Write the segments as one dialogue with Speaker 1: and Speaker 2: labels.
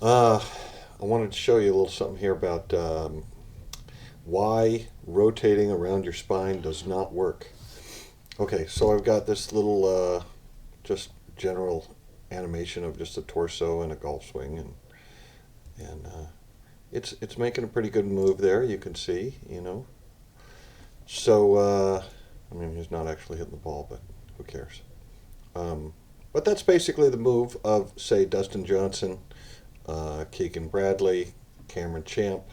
Speaker 1: Uh, I wanted to show you a little something here about why rotating around your spine does not work. Okay, so I've got this little just general animation of just a torso and a golf swing, and it's making a pretty good move there. You can see, you know. So I mean, he's not actually hitting the ball, but who cares? Um, but that's basically the move of, say, Dustin Johnson, Keegan Bradley, Cameron Champ,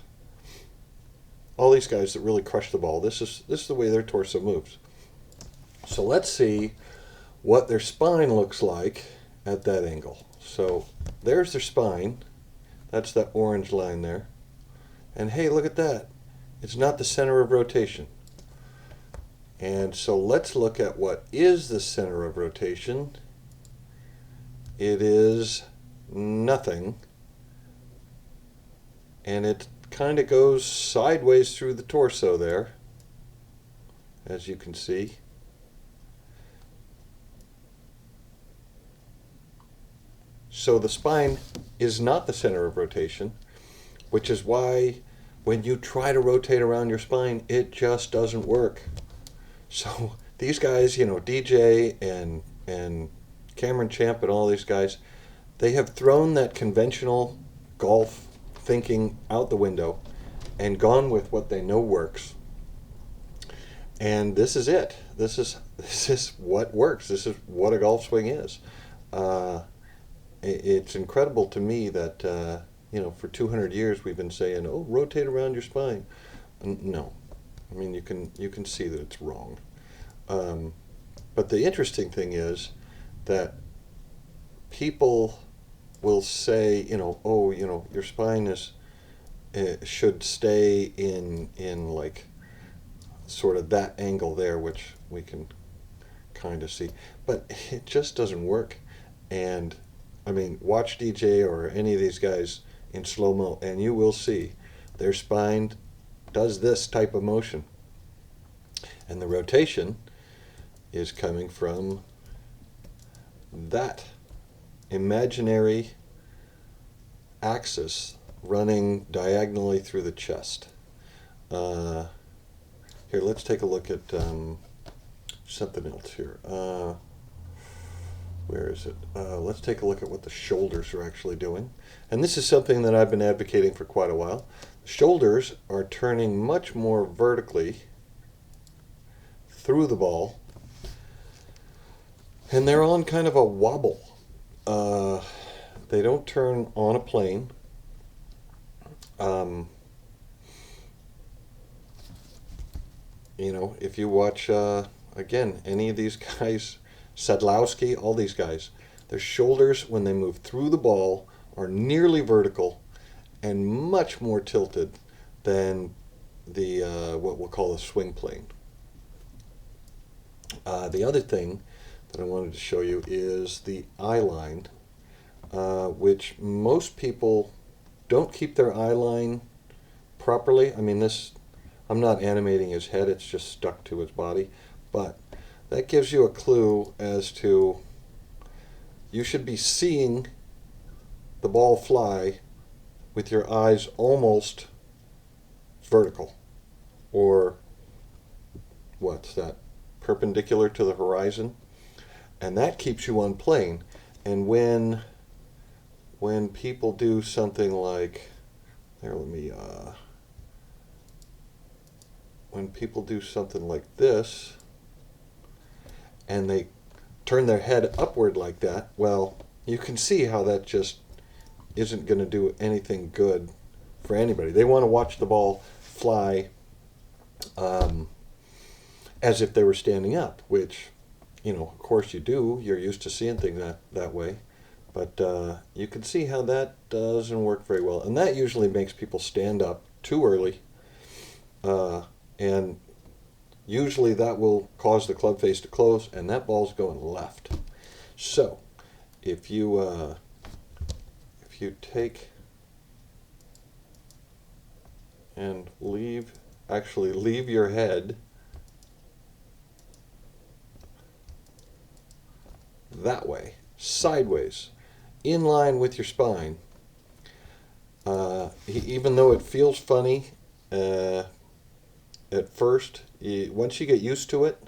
Speaker 1: all these guys that really crush the ball. This is the way their torso moves. So let's see what their spine looks like at that angle. So there's their spine. That's that orange line there. And hey, look at that. It's not the center of rotation. And so let's look at what is the center of rotation. It is nothing. And it kind of goes sideways through the torso there, as you can see. So the spine is not the center of rotation, which is why when you try to rotate around your spine, it just doesn't work. So these guys, you know, DJ and Cameron Champ and all these guys, they have thrown that conventional golf thinking out the window and gone with what they know works. And this is it. This is what works. This is what a golf swing is. Uh, it's incredible to me that you know, for 200 years we've been saying, "Oh, rotate around your spine." No, I mean you can see that it's wrong. Um, but the interesting thing is that people will say, you know, oh, you know, your spine is should stay in like sort of that angle there, which we can kind of see, but it just doesn't work. And I mean, watch DJ or any of these guys in slow mo, and you will see their spine does this type of motion, and the rotation is coming from that imaginary axis running diagonally through the chest. Uh, Here, let's take a look at something else here. Where is it? Let's take a look at what the shoulders are actually doing. And this is something that I've been advocating for quite a while. The shoulders are turning much more vertically through the ball, and they're on kind of a wobble. Uh, they don't turn on a plane. Um, you know, if you watch, again, any of these guys, Sadlowski, all these guys, their shoulders, when they move through the ball, are nearly vertical and much more tilted than the what we'll call a swing plane. The other thing that I wanted to show you is the eye line, which most people don't keep their eye line properly. I mean, this, I'm not animating his head, it's just stuck to his body, but that gives you a clue as to you should be seeing the ball fly with your eyes almost vertical, or what's that, perpendicular to the horizon, and that keeps you on plane. And when people do something like, there, let me when people do something like this and they turn their head upward like that, well, you can see how that just isn't going to do anything good for anybody. They want to watch the ball fly as if they were standing up, which, you know, of course you do. You're used to seeing things that way. But you can see how that doesn't work very well. And that usually makes people stand up too early. And usually that will cause the club face to close, and that ball's going left. So if you take and leave your head that way, sideways, in line with your spine, Even though it feels funny at first, once you get used to it,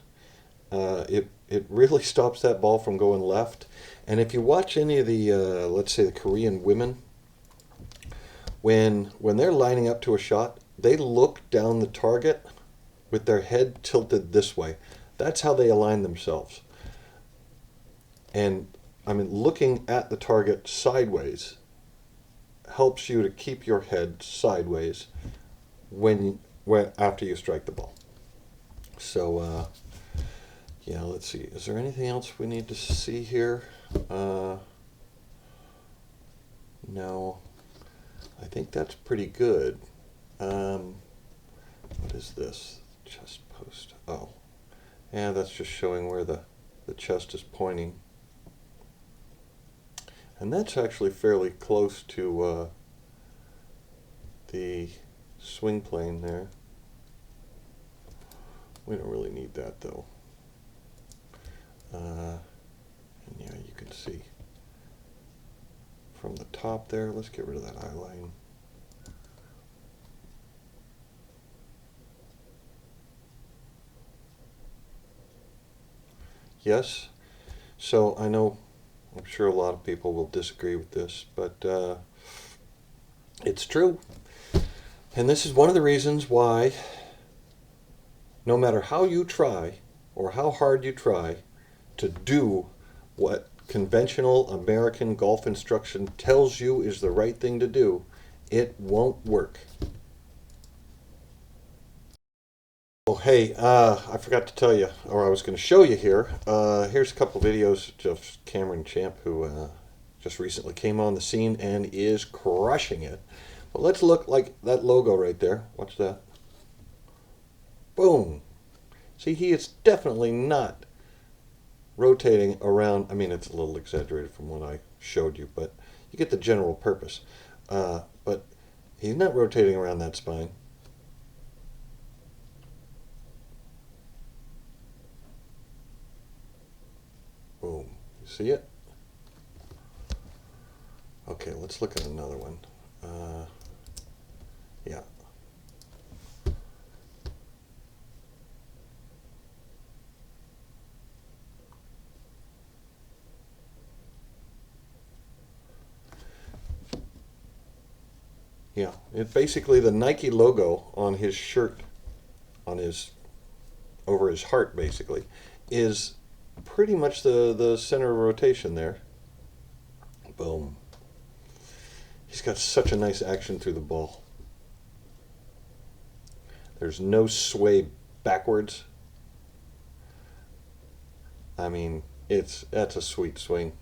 Speaker 1: it really stops that ball from going left. And if you watch any of the let's say the Korean women, when they're lining up to a shot, they look down the target with their head tilted this way. That's how they align themselves. And I mean, looking at the target sideways helps you to keep your head sideways when after you strike the ball. So yeah, let's see. Is there anything else we need to see here? No, I think that's pretty good. What is this? Chest post. Oh, yeah, that's just showing where the chest is pointing. And that's actually fairly close to the swing plane there. We don't really need that though. And yeah, you can see from the top there. Let's get rid of that eye line. Yes, so I know, I'm sure a lot of people will disagree with this, but it's true. And this is one of the reasons why no matter how you try or how hard you try to do what conventional American golf instruction tells you is the right thing to do, it won't work. Oh, hey, I forgot to tell you, or I was going to show you here. Here's a couple videos of Cameron Champ, who just recently came on the scene and is crushing it. But let's look like that logo right there. Watch that. Boom. See, he is definitely not rotating around. I mean, it's a little exaggerated from what I showed you, but you get the general purpose. But he's not rotating around that spine. Boom. You see it? Okay, let's look at another one. Yeah. Yeah, it's basically the Nike logo on his shirt, on his, over his heart basically, is pretty much the center of rotation there. Boom. He's got such a nice action through the ball. There's no sway backwards. I mean, that's a sweet swing.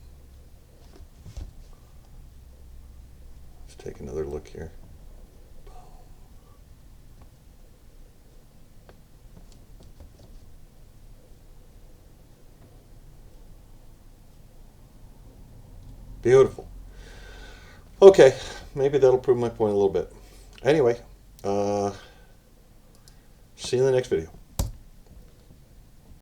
Speaker 1: Let's take another look here. Beautiful. Okay, maybe that'll prove my point a little bit. Anyway, see you in the next video.